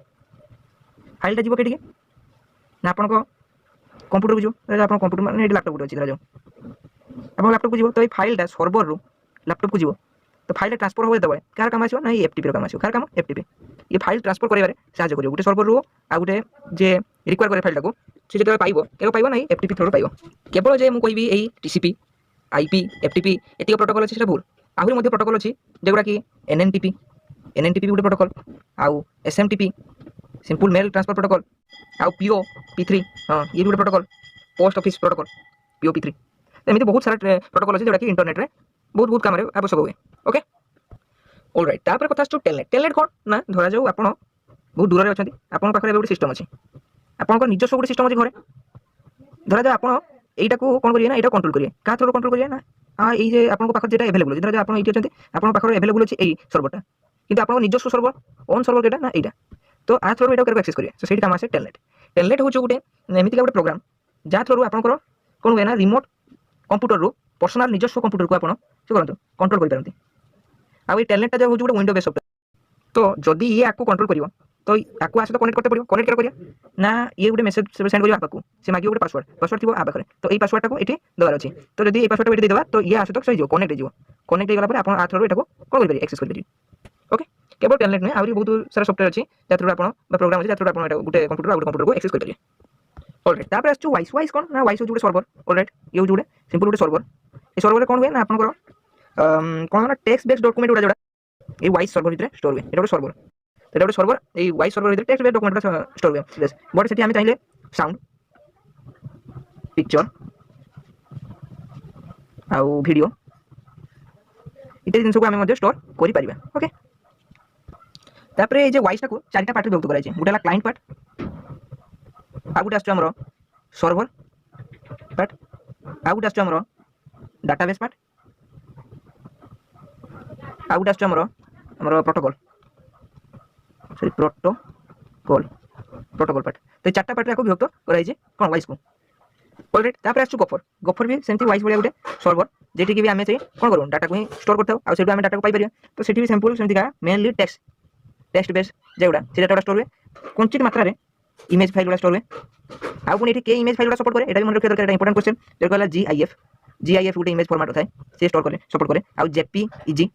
फाइलटा जीव कहीं ना आप कंप्यूटर को जो आप कंप्यूटर मैंने लैपटॉप गोटे अच्छी धरा आप लैपटॉप को जीव तो ये फाइलटा सर्वर रू लैपटॉप को जीव तो फाइल ट्रांसफर हो जो क्या काम आसो ना ये एफटीपी काम आसो क्या काम एफटीपी ये फाइल ट्रांसफर करारे साहय कर गोटे सर्वर रू आ गोटे जे रिक्वायर करे फाइलटा को से जो पाइब ना एफटीपी थ्रू पाइब केवल जे मुझे कहबी टीसीपी आईपी एफटीपी एतिक प्रोटोकॉल अच्छे भूल आहरी प्रोटोकॉल अच्छी जोगुड़ा कि एनएनटीपी एनएनटीपी गोटे प्रोटोकॉल आउ SMTP simple mail transfer protocol आउ पीओ पी3 हाँ ये भी गोटे protocol post office protocol PO पी3 एमती बहुत सारा प्रोटोकॉल अच्छे जोटा कि इंटरनेट रे बहुत बहुत काम आवश्यक हुए ओके ऑलराइट तापर कथा आसु टेलनेट टेलनेट कौन ना धरा जाऊ आप बहुत दूर अच्छा आपन पाखे गोटे सिस्टम अच्छे आपंकर निजस्व गोटे सिस्टम अच्छे घरे धरा जाऊ आप यहीटा को कौन करिए ना यहाँ कंट्रोल करिए क्या थ्रू कंट्रोल करिए ना हाँ ये आपको पाखे जो एभेलेबल धरा जाऊ आप ये अच्छे आपको पाखे एभेलेबल अच्छे यही सर्वरटा किंतु आपको निजस्व सर्वर ओन सर्वर केटा ना यहाँ तो आ थ्रू यहाँ एक्सेस करिए तो सही काम आसे टेलनेट टेलनेट हूँ गोटे एमती गोटे प्रोग्राम जहाँ थ्रू आपंकर कौन हुए ना रिमोट कंप्यूटर रू पर्सनाल निजस्व कंप्यूटर को आप करूँ कंट्रोल करते आ टेलनेटा जो हूँ गोटे विंडो बेस सॉफ्टवेयर तो जदि ये आपको कंट्रोल कर तो आपको आस कनेक्ट करते पड़ो कनेक्ट क्या ना ये गोटे मेसेज सेंड कर आपको से मांगे गोटे पासवर्ड थी आ पाखे तो ये पासवर्ड को ये देवार अच्छे तो जब ये पासवर्ड को देवा तो ये आस तक सही कनेक्ट हो गला आप आ थ्रू यहाँ कौन करेंगे एक्सेस करेंगे ओके केवल टेलनेट नुहे आहरी बहुत सारा सॉफ्टवेयर अच्छी जहाँ थ्रू आप प्रोग्राम अच्छे जहाँ थ्रू आप गोटे कंप्यूटर को एक्सेस करेंगे ऑलराइट तापर आसु वाइस वाइस कौन ना वाइस हूँ गोटे सर्वर ऑलराइट ये हूँ गोटे सिंपल गोटे सर्वर ये सर्वर कौन हुए ना आपंकर कौन ना टेक्स्ट बेस्ड डॉक्यूमेंट गुड़ा जोड़ा ये वाइस सर्वर भितर स्टोर हुए गोटे सर्वर तो गोटे सर्वर ये वाइस सर्वर भितर टेक्स्ट बेस्ड डॉक्यूमेंट स्टोर हुए बट से आम चाहिए साउंड पिक्चर आउ वीडियो इत्यादि जिन को आम स्टोर कर ओके तापर ये वाइसटा को चारिटा पार्ट विभक्त कराई गोटे क्लाइंट पार्ट आ गोटे आमर सर्वर पार्ट आ गोटे आमर डाटाबेस पार्ट आ गोटे आमर प्रोटोकॉल सॉरी प्रोटोकॉल पार्ट तो चार्टा पार्ट को विभक्त कराई कौन वाइस को ऑलराइट तापर आसु गफर गफर भी सेमती वाइस भाई गोटे सर्वर जेटी भी आम कौन करूँ डाटा को ही स्टोर करता आम डाटा को पाइपर तो सेठी भी सिंपल सेमती का मेनली टेक्स्ट बेस जोड़ा से डाटा स्टोर हुए कंचित मात्रा रे इमेज फाइल गुड़ा स्टोर हुए आउ पुणी के इमेज फाइल गुड़ा सपोर्ट करे ये मन रखा दरकार इंपोर्टेंट क्वेश्चन जो कहला जीआईएफ गोटे इमेज फॉर्मेट थाए से स्टोर करे सपोर्ट करे आउ जेपीईजी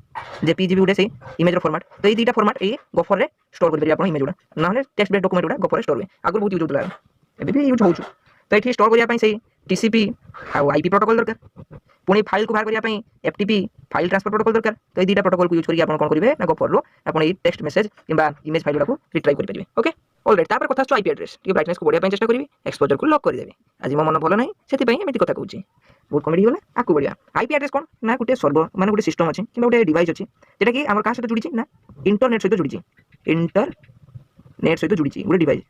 भी गोटे से इमेज फॉर्मेट तो ये दुईटा फॉर्मेट ये गफर रे स्टोर कर इमेज गुड़ा ना टेक्स्ट बेस्ड डॉक्यूमेंट गुड़ा गफर स्टोर हुए आगुरी बहुत यूज होता है एबी भी यूज होउछु तो ये स्टोर करने से टीसीपी आउ आईपी प्रोटोकॉल दरकार पुणी फाइल को बाहर करने एफटीपी फाइल ट्रांसफर प्रोटोकॉल दरकार तो ये दुईटा प्रोटोकॉल को यूज करके कौन करेंगे ना गफर रू आप टेक्स्ट मेसेज किंबा इमेज फाइल गुड़ा रिट्राइव करेंगे ओके ऑलराइट तापर कथा आईपी एड्रेस ये ब्राइटनेस को बढ़िया चेष्टा करी एक्सपोजर को लॉक करदेवी आज मो मन भल ना से एमती कथा कहूँ बहुत कमेडी गला आकु बढ़िया आईपी एड्रेस कौन ना गोटे सर्वर माने गोटे सिस्टम अच्छे कि गोटे डिवाइस अच्छे जोटा कि आम क्या सहित जुड़ी ना इंटरनेट सहित जुड़ी इंटरनेट सहित जुड़ी गोटे डिवाइस ये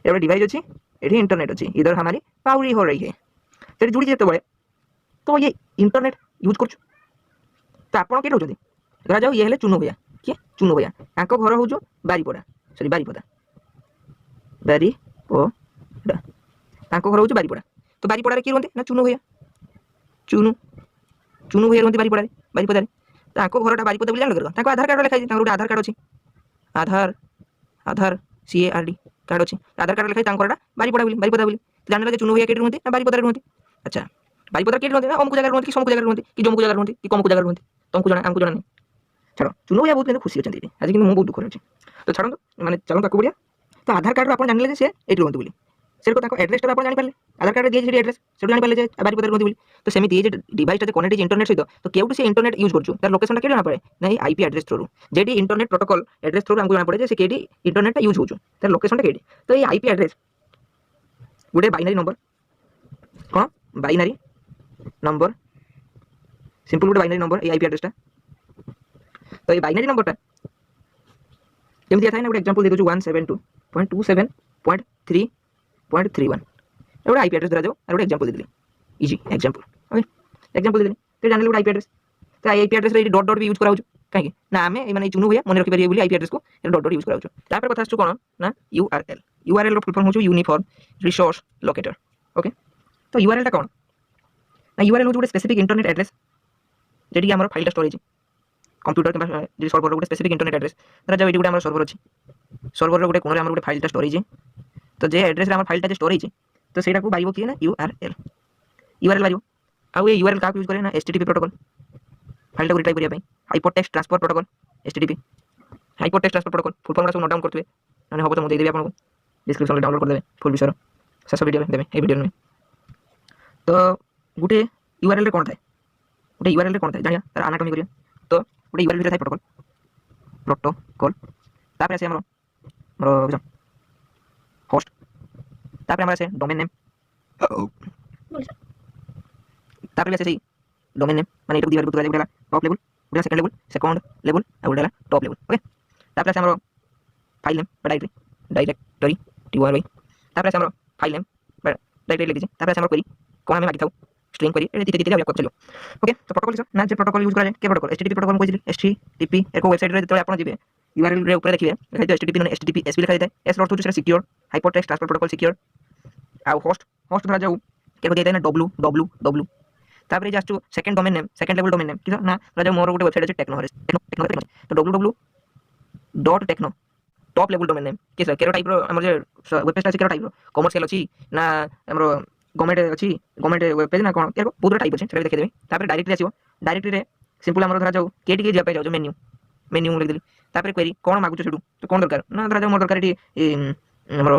गोटे डिवाइस अच्छी ये इंटरनेट अच्छी इधर हमारी पावरी हो रही है तो जुड़ी जिते तो ये इंटरनेट यूज कर तो आप किए रोचे धरा जाऊ ये हेल्ले चुनु भैया किए चुनु भैया आंक घर हूँ बारीपड़ा सॉरी बारीपदा बारीपड़ा तांको घर हूँ बारीपड़ा तो बारीपड़ा किए रुहते ना चुनु भैया चुनु भैया रुहते बारीपदा तांको घरटा बारीपदा बोली जान आधार कार्ड लिखाई गोटे आधार कार्ड अच्छी आधार आधार CARD कार्ड अच्छी आधार कार्ड लिखाई बारीपड़ा बोली जान चुनु भैया केटी रुहती ना बारीपदार रुहती अच्छा बारीपदार केटी रुहती ना अमको जगह रुहती कि समको जगह रुहती कि जमको जगह रुहती कि कमको जगह रुहती तुमको जाना आमको जाना नहीं छाड़ चुनु भैया बहुत खुशी अच्छा आज कि मुझे बहुत दुख अच्छे तो छाड़ू मैंने चलो ताको बढ़िया तो आधार कार्ड आप जान से ये रुहती बोली से एड्रेस आप जापारे आधार कार्ड दिए एड्रेस से जापारे बारीपदार रुहती तो सेमती ये डिवाइस कनेक्ट इंटरनेट सहित तो केउटू से इंटरनेट यूज करूँ तार लोकेशन क्या जाना पड़े ना IP address through JD internet protocol address through हमको जाना पड़े से केडी इंटरनेट यूज होचु तार लोकेशन केडी तो ये IP एड्रेस गोटे बाइनरी नंबर कौन बाइनरी नंबर सिंपल गोटे बाइनरी नंबर ये IP एड्रेसटा तो ये बाइनरी नंबरटा केमती था ना गोटे एग्जांपल दे दो 172.27.3.31 गोटे IP एड्रेस धरा जाओ और गोटे एग्जांपल दे देली इजी एग्जांपल ओके एग्जांपल दे देली तो जान ले गोटे IP एड्रेस तो IP एड्रेस रे डॉट डॉट भी यूज कराउ कहीं ना आमे माने चुनु भैया मन रखि परिए बोली IP एड्रेस को डॉट डॉट यूज कराउ तापर कथा आछो कोन ना URL रो फुल फॉर्म होछु यूनिफॉर्म रिसोर्स लोकेटर ओके तो URL टा कोन ना URL होछु गोटे स्पेसिफिक इंटरनेट एड्रेस जेडी हमर फाइल स्टोरेज कंप्यूटर के जे सर्वर गोटे स्पेसिफिक इंटरनेट एड्रेस धरा जाओ एटी गोटे हमर सर्वर अछि सर्वर रो गोटे कोन रे हमर गोटे फाइल टा स्टोरेज तो जे एड्रेस रे हमर फाइल टा स्टोरेज तो सेटा को बाइबो कि ना URL बाइबो आ ये URL का यूज करे ना HTTP प्रोटोकॉल फाइल टा रिट्राइव करिया पई hypertext transfer protocol HTTP hypertext transfer protocol full form सब नोट डाउन करथबे माने हबो तो मु दे देबे आपन को डिस्क्रिप्शन में डाउनलोड कर देबे फुल विषय शेष वीडियो में देबे ए वीडियो में तो गुटे URL रे कोन थाए गुटे URL रे कोन थाए जानिया तार एनाटॉमी करिया तो गुटे URL रे थाए प्रोटोकॉल तापर आसे हमरो होस्ट तापर हमरा से डोमेन नेम तापर आसे सही डोमेन नेम माने एटू दिवार को उठा टॉप लेवल उठा सेकंड लेवल और उठा टॉप लेवल ओके तापर आसे हमरो फाइल नेम डायरेक्टरी TYY तापर आसे हमरो फाइल नेम डायरेक्टली लिखि तापर आसे हमरो क्वेरी कोन हमें मागिथाउ स्ट्रिंग क्वेरी एटी तीते आप चलो ओके तो प्रोटोकॉल ना जे प्रोटोकॉल यूज करा के प्रोटोकॉल HTTP प्रोटोकॉल कोइ HTTP एको वेबसाइट रे तो आपण जिबे URL रे ऊपर देखिबे लिखा है HTTP ने HTTPS भी लिखा है S अर्थ होछ secure hypertext transfer protocol secure आ होस्ट धरा जाऊ के दिया ना www तापर जास्टू second domain name second level domain name कि ना धरा जाऊ मोर गोटे वेबसाइट अछि टेक्नो तो www.techno top level domain name के सर केरो टाइप रो हमर जे वेब पेज अछि केरो टाइप रो कमर्शियल अछि ना हमर गवर्नमेंट अछि गवर्नमेंट वेब पेज ना कोन केरो बहुत टाइप अछि सेटा देखि देबे तापर डायरेक्टली आसीबो डायरेक्टली रे सिंपल हमर धरा जाऊ केटी के जापे जाऊ मेन्यू लिख देली तापर क्वेरी कोन मागु छडू तो कोन दरकार ना धरा जाऊ मोर दरकार एटी हमर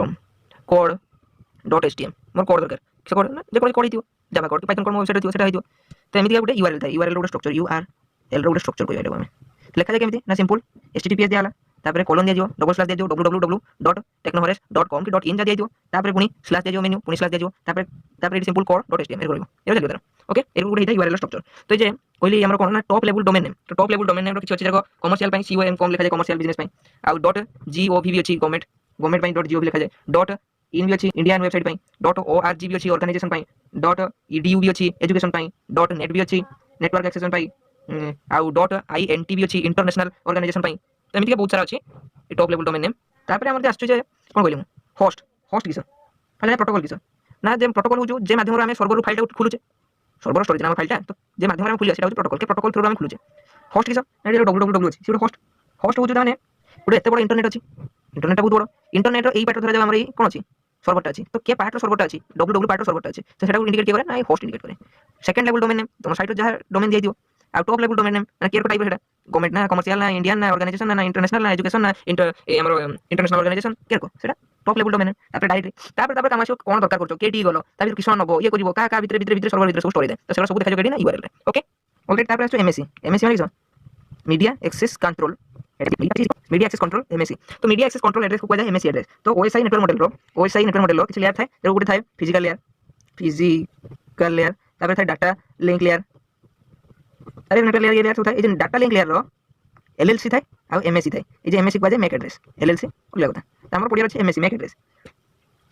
code.html मोर कोड दरकार से कोड ना जे कोड हितियो Java code Python code website हितियो सेटा हितियो तो एमिति गोटे URL थाए URL रो स्ट्रक्चर URL रो स्ट्रक्चर कोइ आइले लिखा जाय केमिति ना सिंपल HTTPS दियाला तापर कोलन दिया जो डबल स्लैश दिया जो www.technoforest.com की .in जा दिया जो तापर पुनी स्लैश दिया जो मेन्यू पुनी स्लैश दिया जो तापर सिंपल कोड.html करबो ए चलियो तार ओके एरु गुडे URL स्ट्रक्चर तो जे कहली हमर कोन ना टॉप लेवल डोमेन नेम तो टॉप लेवल डोमेन नेम रो किछ अछि जको कमर्शियल पई COM लिखा जाय कमर्शियल बिजनेस पई आ .gov भी अछि गवर्नमेंट पई .gov लिखा जाय .in भी अछि इंडियन वेबसाइट पई .org भी अछि ऑर्गेनाइजेशन पई .edu भी अछि एजुकेशन पई .net भी अछि नेटवर्क एक्सेस पई आ .int भी अछि इंटरनेशनल ऑर्गेनाइजेशन पई तो एमिति बहुत सारा अछि टॉप लेवल डोमेन नेम तापर हमर आछछु जे कोन कहली होस्ट किस फाइल प्रोटोकॉल किस ना जे प्रोटोकॉल हो जे माध्यम रे हम सर्वर फाइल टा खुलुचे सर्वर स्टोरेज ना फाइल टा तो जे माध्यम रे हम खुलिया सेटा हो प्रोटोकॉल के प्रोटोकॉल थ्रू हम खुलुचे होस्ट किस ना जे www अछि से होस्ट हो जो माने गोटे एते बड़ इंटरनेट अछि इंटरनेट बहुत बड़ इंटरनेट रो एई पार्ट धरा जा हमर कोन अछि सर्वर टा अछि तो के पार्ट रो सर्वर टा अछि www पार्ट रो सर्वर टा अछि तो सेटा को इंडिकेट करे ना होस्ट इंडिकेट करे सेकंड लेवल डोमेन नेम तुम साइट रो जहा डोमेन दिय दियो आ टॉप लेवल डोमेन नेम ना केयर टाइप सेटा गवर्नमेंट ना कमर्शियल ना इंडियन ना ऑर्गेनाइजेशन ना इंटरनेशनल ना एजुकेशन ना हमर इंटरनेशनल ऑर्गेनाइजेशन केयर को सेटा टॉप लेवल डोमेन नेम तापर डायरेक्ट तापर काम आछो कोन दरकार करछो केटी गलो तापर किछन नबो ये करिवो का भीतर सर्वर भीतर सब स्टोरी दे तो सेटा सब देखा जो ना URL रे ओके ऑलरेडी तापर आछो MAC माने किछो media access control media access control MAC तो मीडिया एक्सेस कंट्रोल एड्रेस को कहै जाय MAC एड्रेस तो OSI नेटवर्क मॉडल रो किछ लेयर थाए रो गुटे थाए फिजिकल लेयर तापर थाए डाटा लिंक लेयर अरे नेटवर्क लेयर ये लेयर थाए ए जे डाटा लिंक लेयर रो LLC थाए आ MAC थाए ए जे MAC को जाय मैक एड्रेस LLC ओले କଥା त हमर पडिया अछि MAC मैक एड्रेस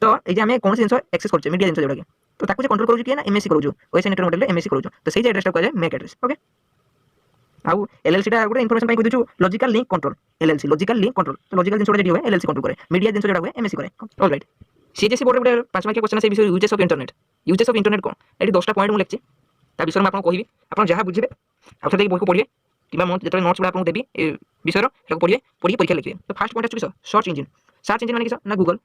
तो ए जे हमें कोन जिंस एक्सेस करछ मीडिया जिंस जोडा के तो ताको जे कंट्रोल करू कि ना MAC करू OSI नेटवर्क मॉडल रे MAC करू तो सेही एड्रेस को जाय मैक एड्रेस ओके आउ LLC टा गोटे इन्फॉर्मेशन पई कहिछु logical link control LLC logical link control तो लॉजिकल जिंस जोडा जे LLC कंट्रोल करे मीडिया जिंस जोडा MAC करे ऑलराइट सीजेसी बोर्ड गोटे 5 मार्क क्वेश्चन से विषय यूजेस ऑफ इंटरनेट कोन एटी 10टा पॉइंट मु लेखछि ता विषय में आपन कहिबी आपन जहां बुझिबे आपन देखि बोल को पढिबे किबा मन जेतले नोट्स बडा आपन देबी विषय पढ़िए पढ़ी परीक्षा लिखिए। तो फास्ट पॉइंट किस सर्च इंजिन। सर्च इंजिन माने किस ना गूगल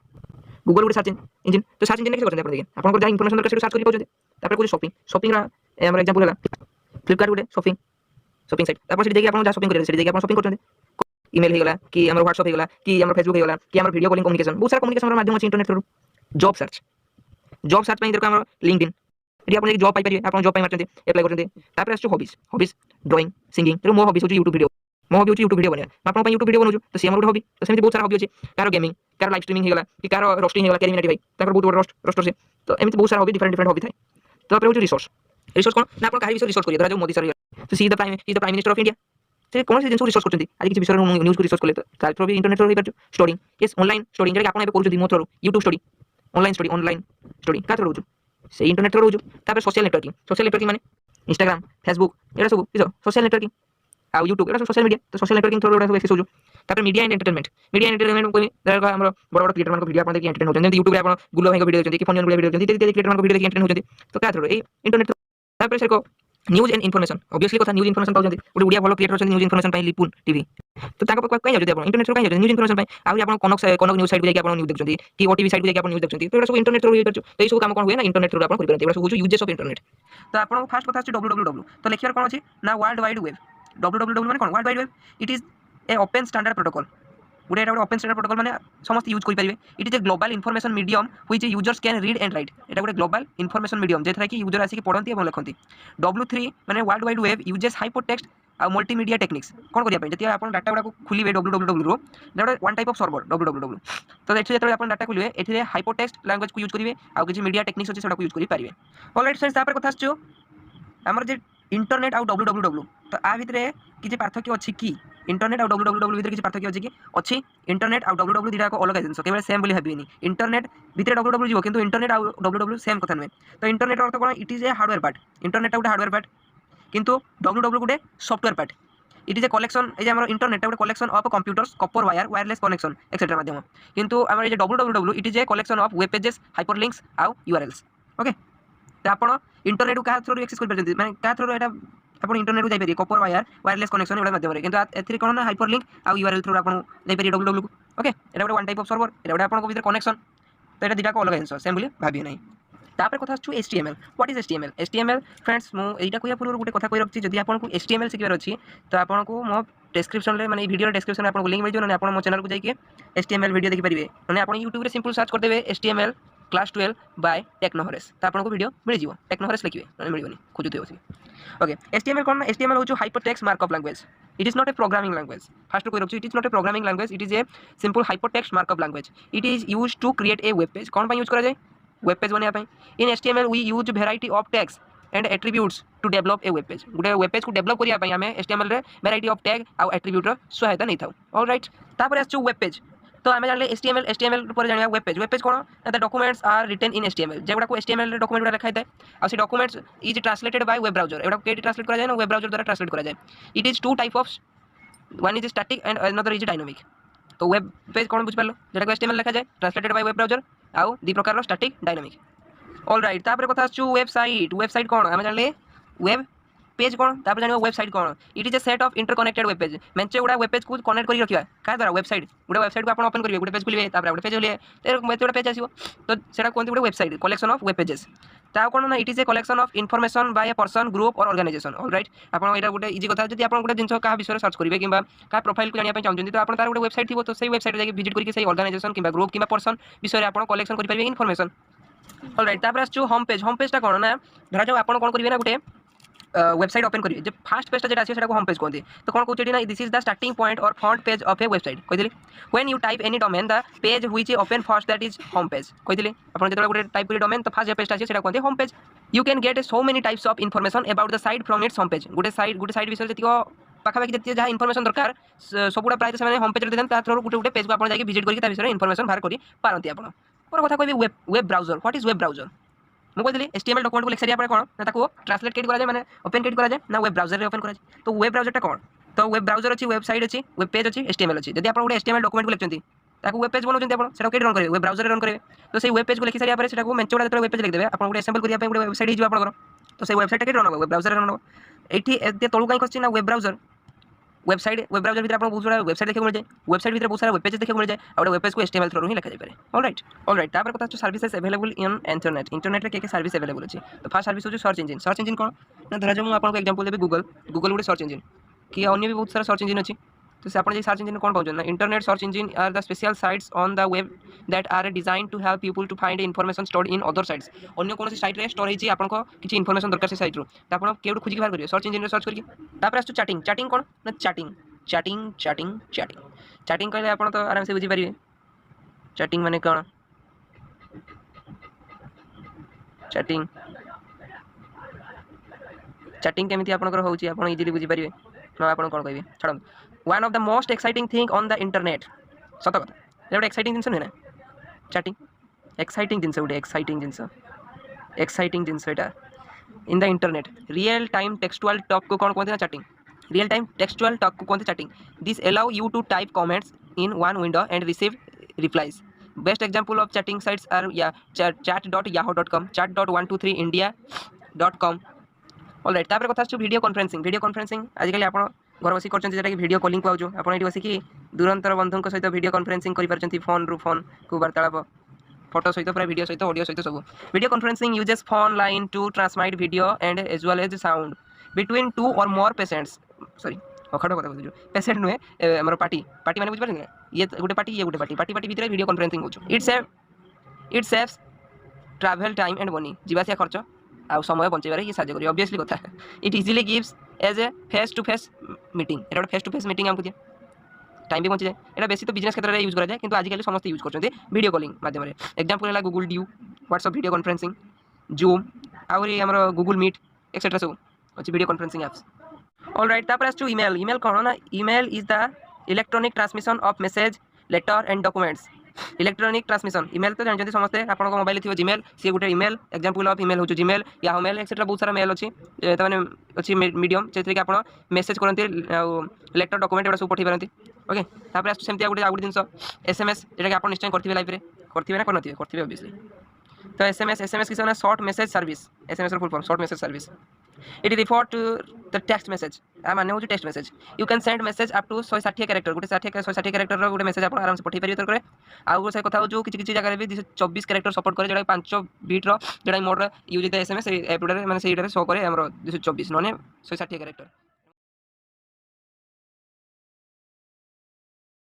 गूगल गोटे सर्च इंजिन। तो सर्च इंजिन कैसे करते हैं आप जहाँ इनफॉरमेशन दरकार से सर्च कर पाते। कुछ शॉपिंग शॉपिंग आम एग्जांपल है फ्लिपकार्ट गोटे शॉपिंग शॉपिंग साइट तापर देखिए आप जहाँ शॉपिंग करेंगे देखिए आप शॉपिंग करते ईमेल होगा कि आम व्हाट्सअप होगा कि आम फेसबुक होगा कि आम वीडियो कॉलिंग कम्युनिकेशन बहुत सारा कम्युनिकेशन माध्यम अच्छे इंटरनेट थ्रू। जॉब सर्च देखो आम लिंक्डइन ये आप जॉब पाइपर आप जॉब मार्चेंट एप्लाई करते आस हॉबीज हॉबीज ड्रॉइंग सिंगिंग तेरे मो हॉबीज हो यूट्यूब वीडियो मो हॉबी यूट्यूब वीडियो बना आप यूट्यूब वीडियो बनाऊँ तो सी गोटे हॉबी तो सेमती बहुत सारा हॉबी अच्छे car gaming car live streaming होगा कि कार रोस्टिंग होगा कैरिमिनाटी भाई बहुत बड़ा रोस्टर से तो एमती बहुत सारा हॉबी डिफरेंट डिफरेंट हॉबी थाए। तो आप रिसोर्स रिसोर्स कौन ना आप कहीं विषय रिसोर्स करिए जो मोदी सर तो see the prime minister of India से कौन से जिन रिसोर्स करते आज किसी विषय न्यूज को रिसोर्स कले तो थ्रू भी इंटरनेट थ्रू हो स्टोरी यस ऑनलाइन स्टोरी जो आप करूँ मो through YouTube story online story क्या थ्रू रोज से इंटरनेट थ्रू रोज सोशल नेटवर्किंग माने इंस्टाग्राम फेसबुक ये सब किस सोशल नेटवर्किंग आ यूट्यूब ये सोशल मीडिया तो सोशल नेटवर्किंग थ्रू सब एक्सेस हो मीडिया एंड एंटरटेनमेंट आम बड़ बड़ क्रिएटर मान वीडियो आप एंटरटेन होते हैं यूट्यूब आप गुलो भाई वीडियो देखते फन वीडियो देखते क्रिएटर मान वीडियो एंटरटेन होते तो क्या थ्रू इंटरनेट से न्यूज एंड इनफॉरमेशन ऑब्वियसली कथा न्यूज इनफॉरमेशन पाउछन गोटे उड़िया भल क्रिएटर न्यूज इनफॉरमेशन पाई लिपुन टीवी तो ताको कहीं जाते आप इंटरनेट कहीं जाते न्यूज इनफॉरमेशन पाई आउ आप कनक न्यूज साइट को न्यूज देखते कि ओटीवी साइट को न्यूज देखते तो सब इंटरनेट थ्रू हो तो सब काम कौन हुए ना इंटरनेट थ्रू आप सब यूजेस ऑफ इंटरनेट। तो आप फास्ट कथा www तो लिखियार कौन अच्छी ना वर्ल्ड वाइड वेब www माने कौन world wide web it is A open standard protocol गोटे ओपन स्टैंडर्ड प्रोटोकॉल माने समस्त यूज कर पारे। It is a global information medium which users can read and right एटा गोटे ग्लोबल इनफॉरमेशन मीडियम जेथरा कि user आसिक पढ़ती और लिखती। W3 माने world wide web uses hypertext आ मल्टीमीडिया टेक्निक्स कौन करिया जति आप डाटा गुड़ा खोलिए www रो गोटे one type of server www तो ये जो आप डाटा खोलिए ये हाइपरटेक्स्ट लैंग्वेज को यूज करेंगे आउ किसी मीडिया टेक्निक्स अच्छे से यूज करेंगे। ऑलराइट फ्रेंड्स तापर कथा आछो आमर जे इंटरनेट आउ www तो आ भितर किसी पार्थक्य अच्छी कि इंटरनेट आउ www भितर किसी पार्थक्य अच्छी कि अच्छी इंटरनेट आउ www दुटा अलग जिन केवल सेम बोली भाविनी इंटरनेट भितर www जीव किंतु इंटरनेट आउ www सेम कथा नुहे। तो इंटरनेट अर्थ कौन it is a hardware part internet गोटे हार्डवेयर पार्ट किंतु www गोटे software part it is a collection ये आम इंटरनेट गोटे collection of computers copper wire wireless connection etcetera माध्यम किंतु आम ये www it is a collection of web pages hyperlinks आउ यूआरएल्स ओके। तो आप इंटरनेट को क्या थ्रू एक्सेस कर पारे माने क्या थ्रू एटा आप इंटरनेट को जाइए कपर वायर वायरलेस कनेक्शन एटा माध्यम किंतु एथि कौन ना हाइपरलिंक आउ यूआरएल थ्रू आप जाइए www को ओके। एटा गोटे वन टाइप ऑफ सर्वर एटा गोटे आपन भीतर कनेक्शन तो एटा दुटा अलग जिन सेम बोली भाविए नहीं। तापर कथा आछू HTML what is HTML friends मु एटा कहया पूर्व गोटे कथा कहि रखछि जदि आपन को HTML सिखिबार अछि तो आपन को मो डिस्क्रिप्शन रे माने वीडियो डिस्क्रिप्शन आपन को लिंक मिल जो ना आपन मो चैनल को जाइए HTML वीडियो देखि परिबे माने आपन YouTube रे सिंपल सर्च कर देबे HTML क्लास 12 बाय टेक्नोहरेस तो आपन को वीडियो मिल जिवो टेक्नोहरेस लिखिबे माने मिलबनी खोजुते होसी ओके। HTML कौन HTML हो hypertext markup language it is not a programming language first कहि रखछि it is not a programming language it is a simple hypertext markup language it is used to create a web page कौन use करा जाए web page बनाया in HTML we use variety of tags and attributes to develop a web page गोटे web page को develop करिया आम HTML रे variety of tag आउ एट्रीब्यूट सहायता नहीं था। ऑलराइट तापर आछू वेब पेज तो आम जान HTML पर जानिया वेब पेज कौन the documents are written in HTML जेगुड़ा को HTML डॉक्यूमेंट लिखा था आ से documents is translated by web browser एटा के ट्रांसलेट करा जाए ना वेब ब्राउजर द्वारा ट्रांसलेट करा जाए। It is two type of one is static and another is dynamic तो वेब पेज कौन बुझ पालो जेटा को HTML लिखा जाए ट्रांसलेटेड बाय वेब ब्राउजर आउ दी प्रकार स्टैटिक डायनामिक। ऑलराइट तापर कथा आछू वेबसाइट कौन आम जान वेब पेज कौन तापर जानियो वेबसाइट कौन it is a set of interconnected web page मेंचे गुडा वेब पेज को कनेक्ट करी रखिया का द्वारा वेबसाइट गुडा वेबसाइट को आपण ओपन करिवे गुडा पेज खुलिवे तापर गुडा पेज होलिए ते मेते गुडा पेज आसीबो तो सेटा कोनती गुडा website collection of web pages ता कोन ना it is a collection of information by a person group or organisation. Alright आपण एटा गुडा इजी कथा जदी आपण गुडा जिंस का विषय सर्च करिवे किबा का प्रोफाइल को जानिया पय चाहउछन तो आपण तार गुडा वेबसाइट थिबो तो सेही वेबसाइट जाके विजिट करिके सेही ऑर्गेनाइजेशन किबा ग्रुप किबा पर्सन विषय आपण कलेक्शन करि परिवे इनफॉरमेशन। ऑलराइट तापर आछू होम पेज ता कोन ना धरा जाओ आपण कोन करिवे ना गुटे वेबसाइट ओपन करिए जब फर्स्ट पेज जेटा अछि सेटा को होम पेज कहते तो कौन कहते ना this is the starting point or front page of a website कहते when you type any domain the page which is open first that is home page कहते अपन जेटा गोटे टाइप करी डोमेन तो फर्स्ट जे पेज अछि सेटा कहते home page. You can get so many types of information about the site from its home page गोटे site विषय जतिको पाखापाखि जति जहाँ इनफॉरमेशन दरकार सबुटा प्राय से होम पेज देन थ्रू गोटे गोटे पेज को आप जाके विजिट करके विषय इनफॉरमेशन बाहर करी पारंती आपण पर कथा कहबी web browser what is web browser मुझे कहली HTML डॉक्यूमेंट को लिख सारी कौन ना ट्रांसलेट करा जाए मैंने ओपन करा जाए ना वेब ब्राउजर रे ओपन करा जाए तो वेब ब्राउजर कौन तो वेब ब्राउजर अच्छी वेबसाइट अच्छी वेब पेज अच्छी HTML अच्छी जब आप गोटे HTML डॉक्यूमेंट को लिखते ताको वेब पेज बनाउछन्ती आपण सेटा केडी रन करिवे वेब ब्राउजर रे रन करिवे तो सेही वेब पेज को लिखि सारिया परे सेटा को मेंचोडा जतरे वेब पेज लिख देबे आपण गोटे असेंबल करिया पे गोटे वेबसाइट हिजो आपण तो सेही वेबसाइट केडी रन होबो वेब ब्राउजर रे रन होबो एठी एते तळु काई करछि ना web browser website web browser भीतर आपको बहुत सारा वेबसाइट देखने को मिल जाए वेबसाइट भीतर बहुत सारा वेब पेजेस देखने को मिल जाए और वेब पेज को HTML थ्रू ही लिखा जाए पारे ऑलराइट तापर कथा सर्विसेस अवेलेबल इन इंटरनेट रे के सर्विस अवेलेबल अछि तो फर्स्ट सर्विस हो सर्च इंजिन कोन ना धरा जो आपको एग्जांपल देबे गूगल गोटे सर्च इंजिन कि अन्य भी बहुत सारा सर्च इंजिन अछि तो से आपन जे सर्च इंजिन कोन पाउछन ना internet search engine are the special sites on the web that are designed to help people to find information stored in other sites अन्य कोन साइट रे स्टोर होई आपन को किछि इन्फॉर्मेशन दरकार से साइट रो त आपन केउड खुजी बाहर करियो सर्च इंजिन रे सर्च करियो तापर आसु चैटिंग कोन ना चैटिंग कहले आपन तो आराम से बुझी परिबे चैटिंग माने कोन चैटिंग केमिति आपन होउची आपन इजीली बुझी परिबे न आपन कोन कहबे छडम one of the most exciting thing on the internet सत कथा एटा एक्साइटिंग जिंस ना चैटिंग एक्साइटिंग जिंस एटा in the internet real time textual talk को कोन कहते ना chatting real time textual talk को कहते chatting this allow you to type comments in one window and receive replies best example of chatting sites are chat.yahoo.com chat.123india.com alright तापर कथा छ video conferencing आजिकली आपण घर बसी करछन जेटा कि वीडियो कॉलिंग पाउजो आपण एठी बसी कि दुरंतर बंधुक सहित वीडियो कॉन्फ्रेंसिंग करि परछंती फोन को वार्तालाप फोटो सहित पूरा वीडियो सहित ऑडियो सहित सब video conferencing uses phone line to transmit video and as well as sound between two or more patients sorry अखड़ कथा बुझो पेशेंट नुए हमर पार्टी माने बुझ परछन ये गुटे पार्टी भीतर वीडियो कॉन्फ्रेंसिंग होचो it saves travel time and money जीवासिया खर्च आ समय बंचेबारे ये साहाय्य करी ऑब्वियसली कथा it easily gives as a face to face meeting एटा फेस टू फेस मीटिंग हमको दिया टाइम भी बंची जाए एटा बेसी तो बिजनेस क्षेत्र में यूज करा जाए किंतु आजिकल समस्त यूज करछन्ते वीडियो कॉलिंग माध्यम रे एग्जांपल है Google due WhatsApp video conferencing zoom आउरी हमर गूगल मीट एक्सेट्रा सब अछि वीडियो कॉन्फ्रेंसिंग एप्स ऑलराइट तापर आसु ईमेल कोन ना email is the electronic transmission of message letter and documents electronic transmission email तो जानते समस्ते आपन मोबाइल थी जीमेल सी गोटे ईमेल एग्जांपल ऑफ ईमेल हो जीमेल याहू मेल एक्सेट्रा बहुत सारा मेल अच्छी माने अच्छी मीडियम जे आप मेसेज करते लेटर डॉक्यूमेंट एटा सब पठे पारती ओके तापर आसु सेमती गोटे आउ जिनस SMS जेटा कि आप निश्चय करथिबे लाइव रे करथिबे ना करनथिबे करथिबे ऑब्वियसली तो SMS किस ना short message service SMS full form short message service it refer to the text message आ माने हो text message you can send message up to 160 character गोटे 160 कैरेक्टर रो गोटे मेसेज आप आराम से पठे पारिबे तर करे आ गोटे कथा हो जो किछि जगह रे भी 224 कैरेक्टर सपोर्ट करे जेटा 5 बीट रो जेटा मोड यूज होता SMS ऐप रे माने सेटा रे शो करे हमरो 224 नने 160 कैरेक्टर